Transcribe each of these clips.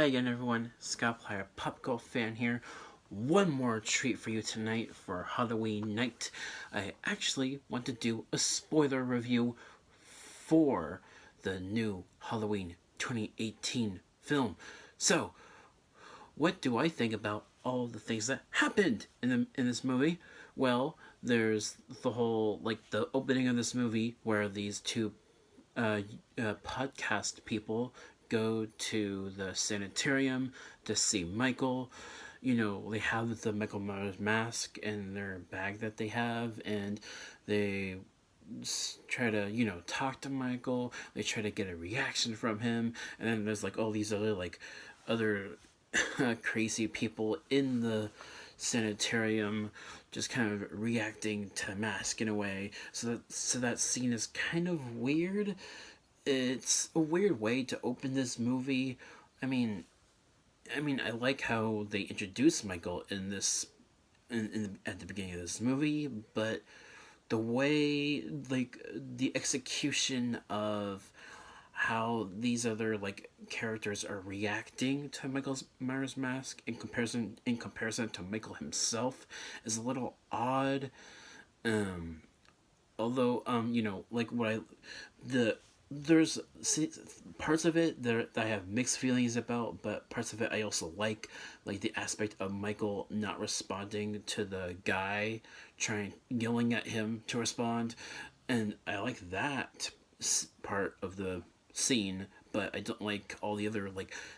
again everyone, Scoutflyer Popco fan here. One more treat for you tonight for Halloween night. I actually want to do a spoiler review for the new Halloween 2018 film. So, what do I think about all the things that happened in this movie? Well, there's the whole, the opening of this movie where these two podcast people go to the sanitarium to see Michael. You know, they have the Michael Myers mask in their bag that they have, and they try to, talk to Michael. They try to get a reaction from him, and then there's all these other crazy people in the sanitarium just kind of reacting to Mask in a way. So that scene is kind of weird. It's a weird way to open this movie. I mean, I like how they introduce Michael in this at the beginning of this movie, but the way the execution of how these other characters are reacting to Michael Myers mask in comparison to Michael himself is a little odd. Although what I the there's parts of it that I have mixed feelings about, but parts of it I also like the aspect of Michael not responding to the guy yelling at him to respond, and I like that part of the scene, but I don't like all the other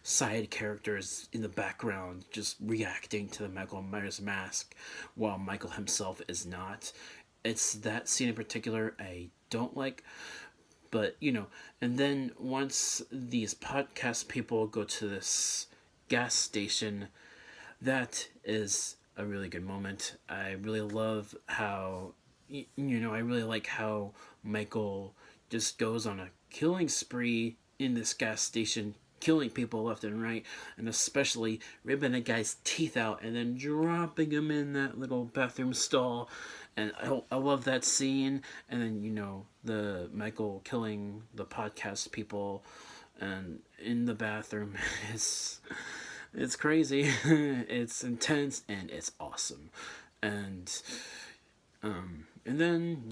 side characters in the background just reacting to the Michael Myers mask while Michael himself is not. It's that scene in particular I don't like. But and then once these podcast people go to this gas station, that is a really good moment. I really love how I really like how Michael just goes on a killing spree in this gas station, killing people left and right, and especially ripping a guy's teeth out and then dropping him in that little bathroom stall. And I love that scene. And then the Michael killing the podcast people and in the bathroom is it's crazy. It's intense and it's awesome. And then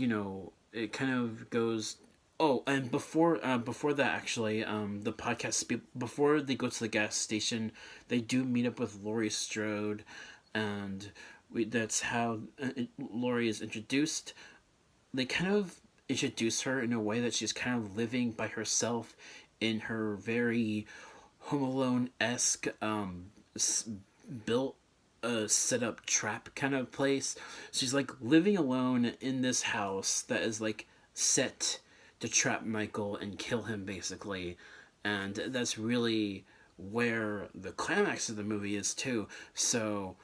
it kind of goes. Oh, and before that, actually, the podcast before they go to the gas station, they do meet up with Laurie Strode, and that's how Laurie is introduced. They kind of introduce her in a way that she's kind of living by herself in her very Home Alone-esque built set up trap kind of place. She's living alone in this house that is set to trap Michael and kill him, basically. And that's really where the climax of the movie is, too. So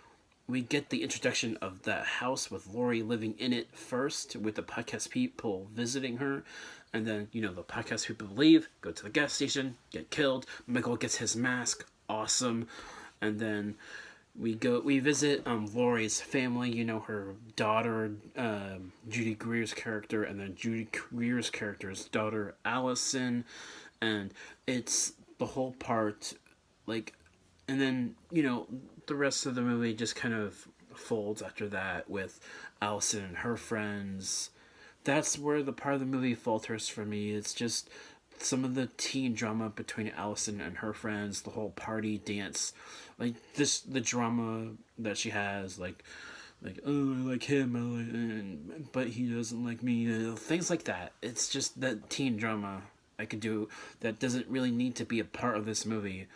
we get the introduction of that house with Laurie living in it first, with the podcast people visiting her. And then, the podcast people leave, go to the gas station, get killed. Michael gets his mask. Awesome. And then we visit Laurie's family, her daughter, Judy Greer's character, and then Judy Greer's character's daughter, Allison, and it's the whole part, and then, the rest of the movie just kind of folds after that with Allison and her friends. That's where the part of the movie falters for me. It's just some of the teen drama between Allison and her friends, the whole party dance, the drama that she has, oh, I like him, but he doesn't like me, things like that. It's just that teen drama I could do that doesn't really need to be a part of this movie.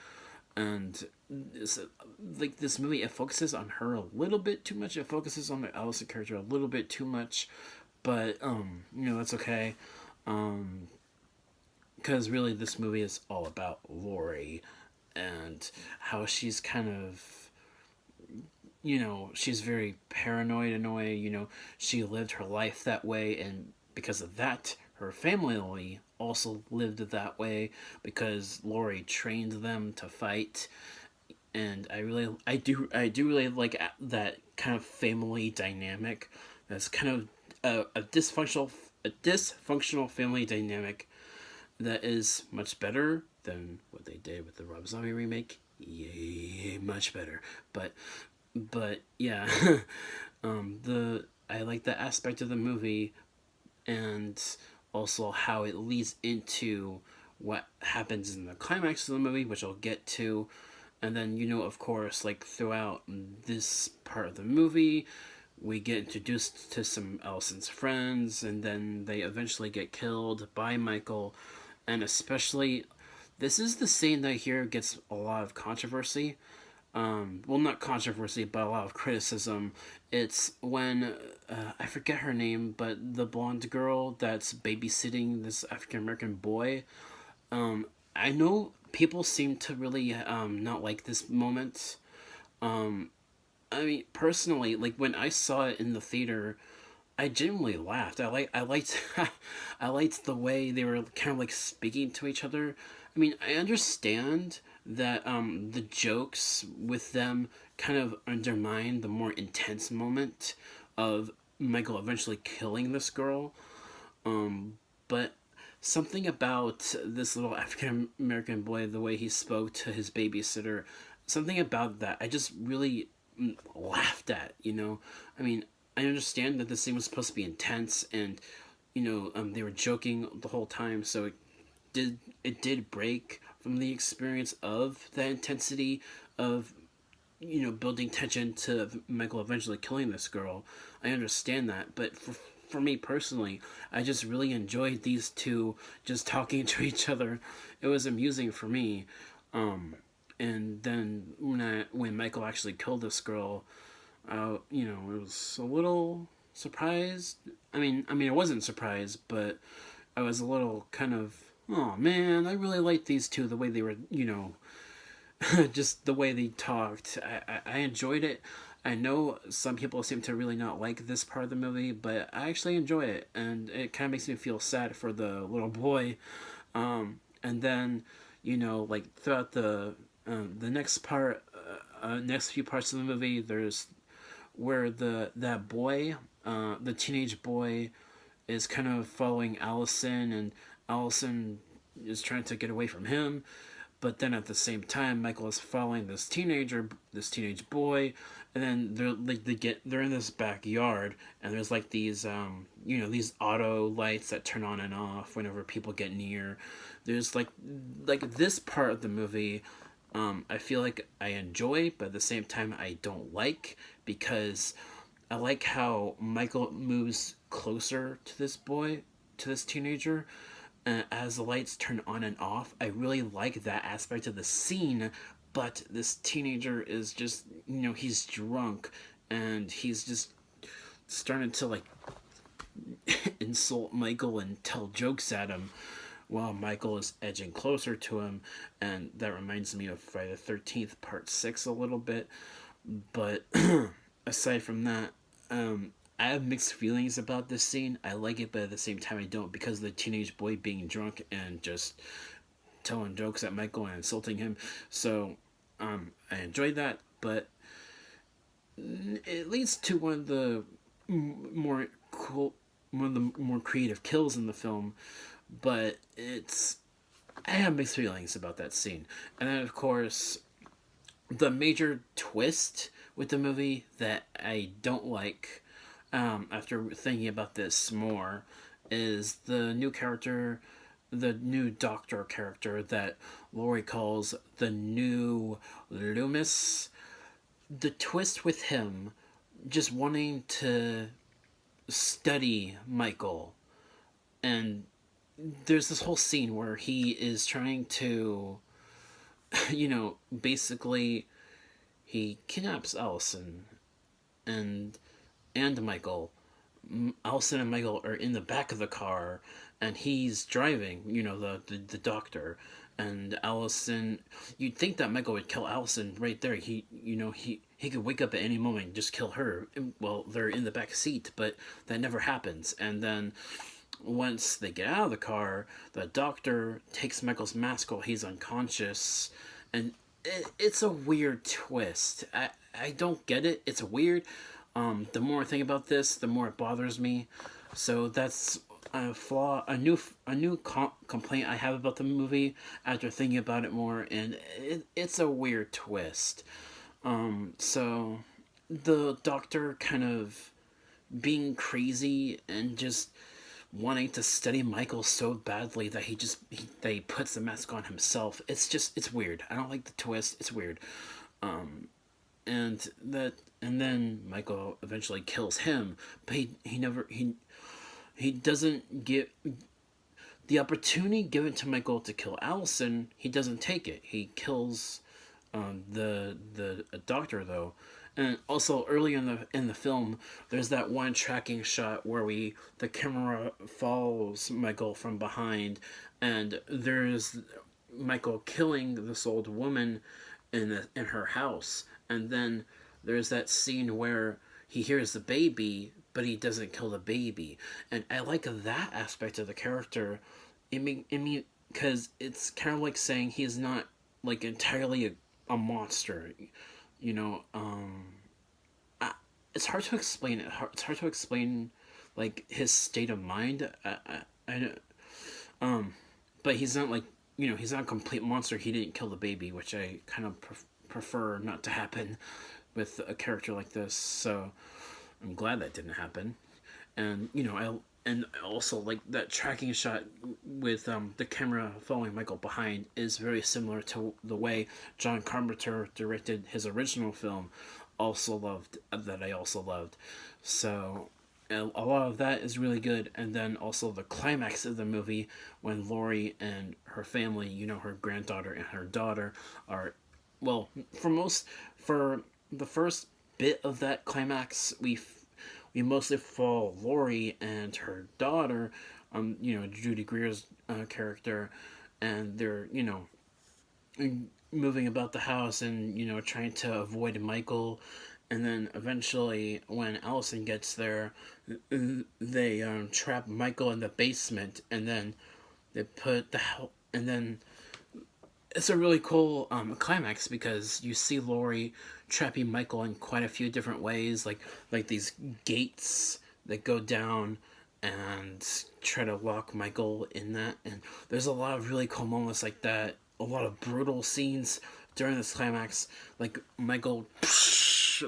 And this movie, it focuses on her a little bit too much. It focuses on the Allison character a little bit too much, but that's okay. Because really this movie is all about Laurie and how she's kind of, she's very paranoid in a way. She lived her life that way, and because of that, her family also lived that way because Laurie trained them to fight. And I do really like that kind of family dynamic. That's kind of a dysfunctional family dynamic that is much better than what they did with the Rob Zombie remake Yay, much better. But yeah, the I like that aspect of the movie, and also how it leads into what happens in the climax of the movie, which I'll get to. And then, of course, like throughout this part of the movie, we get introduced to some Allison's friends, and then they eventually get killed by Michael. And especially, this is the scene that I hear gets a lot of controversy. Well, not controversy, but a lot of criticism. It's when I forget her name, but the blonde girl that's babysitting this African American boy. I know people seem to really not like this moment. I mean, personally, like when I saw it in the theater, I genuinely laughed. I liked I liked the way they were kind of like speaking to each other. I mean, I understand that the jokes with them kind of undermine the more intense moment of Michael eventually killing this girl. But something about this little African American boy, the way he spoke to his babysitter, something about that I just really laughed at. I mean, I understand that the scene was supposed to be intense, and they were joking the whole time, so it did break from the experience of that intensity of building tension to Michael eventually killing this girl. I understand that, but for me personally, I just really enjoyed these two just talking to each other. It was amusing for me. And then when Michael actually killed this girl, it was a little surprised. I wasn't surprised, but I was a little kind of, oh man, I really liked these two, the way they were, just the way they talked. I enjoyed it. I know some people seem to really not like this part of the movie, but I actually enjoy it, and it kind of makes me feel sad for the little boy. And then, like throughout the next part, next few parts of the movie, there's where that boy, the teenage boy, is kind of following Allison, and Allison is trying to get away from him. But then at the same time, Michael is following this teenage boy, and then they're in this backyard, and there's like these these auto lights that turn on and off whenever people get near. There's like this part of the movie, I feel like I enjoy, but at the same time I don't like, because I like how Michael moves closer to this boy, to this teenager, as the lights turn on and off. I really like that aspect of the scene, but this teenager is just, he's drunk, and he's just starting to like insult Michael and tell jokes at him while Michael is edging closer to him. And that reminds me of Friday the 13th Part 6 a little bit. But aside from that, I have mixed feelings about this scene. I like it, but at the same time I don't, because of the teenage boy being drunk and just telling jokes at Michael and insulting him. So I enjoyed that, but it leads to one of the more creative kills in the film. But I have mixed feelings about that scene. And then, of course, the major twist with the movie that I don't like, after thinking about this more, is the new doctor character that Laurie calls the new Loomis. The twist with him just wanting to study Michael, and there's this whole scene where he is trying to, basically, he kidnaps Allison and Michael. Allison and Michael are in the back of the car, and he's driving. The doctor, and Allison. You'd think that Michael would kill Allison right there. He could wake up at any moment and just kill her. Well, they're in the back seat, but that never happens. And then once they get out of the car, the doctor takes Michael's mask while he's unconscious, and it's a weird twist. I don't get it. It's weird. The more I think about this, the more it bothers me. So that's complaint I have about the movie after thinking about it more, and it's a weird twist. So the doctor kind of being crazy and just wanting to study Michael so badly that that he puts the mask on himself. It's weird. I don't like the twist. It's weird. And that and then Michael eventually kills him, but he doesn't get the opportunity given to Michael to kill Allison. He doesn't take it. He kills the doctor though. And also early in the film, there's that one tracking shot where the camera follows Michael from behind, and there's Michael killing this old woman in her house, and then there's that scene where he hears the baby, but he doesn't kill the baby, and I like that aspect of the character. Because it's kind of like saying he's not like entirely a monster, you know. It's hard to explain it. It's hard to explain like his state of mind. But he's not like, he's not a complete monster. He didn't kill the baby, which I kind of prefer not to happen with a character like this. So I'm glad that didn't happen. And and also like that tracking shot with the camera following Michael behind is very similar to the way John Carpenter directed his original film. I also loved. So a lot of that is really good, and then also the climax of the movie when Laurie and her family, her granddaughter and her daughter, are, well, for the first bit of that climax, we mostly follow Laurie and her daughter, Judy Greer's character, and they're moving about the house and trying to avoid Michael. And then eventually when Allison gets there, they trap Michael in the basement, and then they put and then it's a really cool climax because you see Laurie trapping Michael in quite a few different ways, like these gates that go down and try to lock Michael in that. And there's a lot of really cool moments like that. A lot of brutal scenes during this climax, like Michael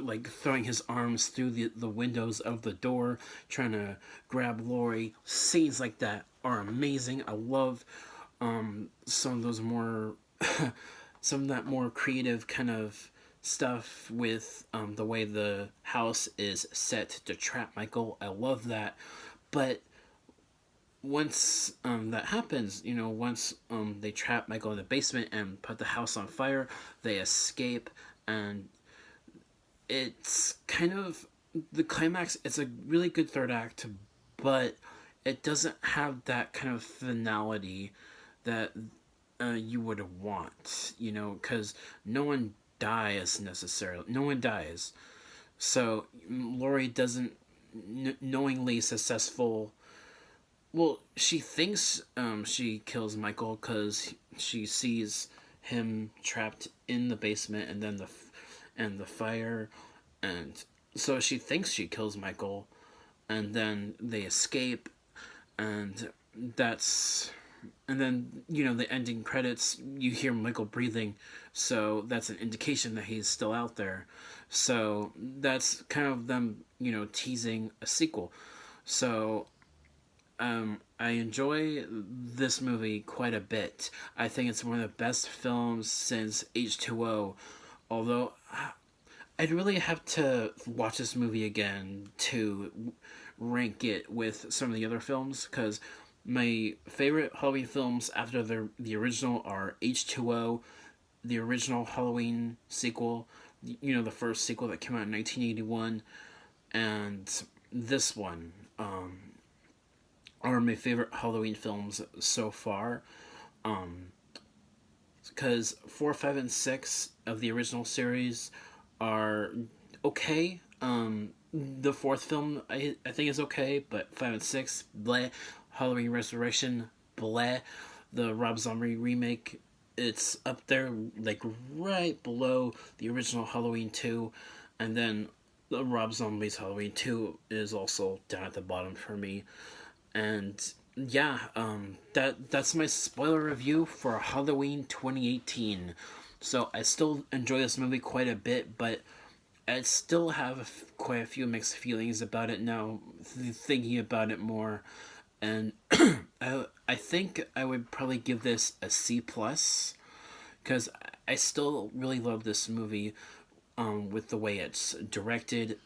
like throwing his arms through the windows of the door trying to grab Laurie. Scenes like that are amazing. I love some of those more some of that more creative kind of stuff with the way the house is set to trap Michael. I love that. But once that happens, once they trap Michael in the basement and put the house on fire, they escape, and it's kind of the climax. It's a really good third act, but it doesn't have that kind of finality that you would want, because no one dies necessarily. No one dies. So Laurie doesn't knowingly successful. Well, she thinks she kills Michael because she sees him trapped in the basement, and then the fire, and so she thinks she kills Michael, and then they escape, and then the ending credits, you hear Michael breathing, so that's an indication that he's still out there. So that's kind of them teasing a sequel. So I enjoy this movie quite a bit. I think it's one of the best films since H2O, although I'd really have to watch this movie again to rank it with some of the other films, because my favorite Halloween films after the original are H2O, the original Halloween sequel, the first sequel that came out in 1981, and this one are my favorite Halloween films so far. Because 4, 5, and 6 of the original series are okay. The fourth film I think is okay, but 5 and 6, bleh. Halloween Resurrection, bleh. The Rob Zombie remake, it's up there, like right below the original Halloween 2, and then the Rob Zombie's Halloween 2 is also down at the bottom for me. And yeah, that's my spoiler review for Halloween 2018. So I still enjoy this movie quite a bit, but I still have quite a few mixed feelings about it now, thinking about it more. And I think I would probably give this a C plus, because I still really love this movie, with the way it's directed.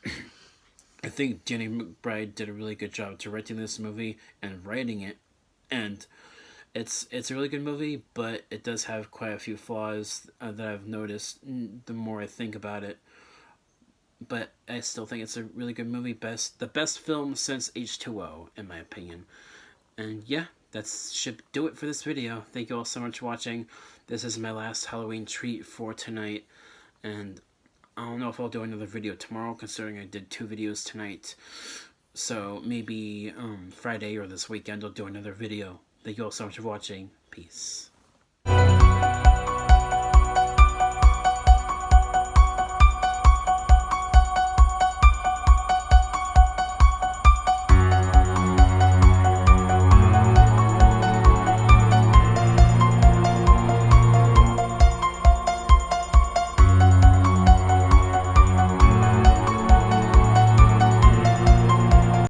I think Danny McBride did a really good job directing this movie and writing it, and it's a really good movie, but it does have quite a few flaws that I've noticed the more I think about it. But I still think it's a really good movie, the best film since H2O, in my opinion. And yeah, that should do it for this video. Thank you all so much for watching. This is my last Halloween treat for tonight, and I don't know if I'll do another video tomorrow, considering I did 2 videos tonight. So maybe Friday or this weekend I'll do another video. Thank you all so much for watching. Peace.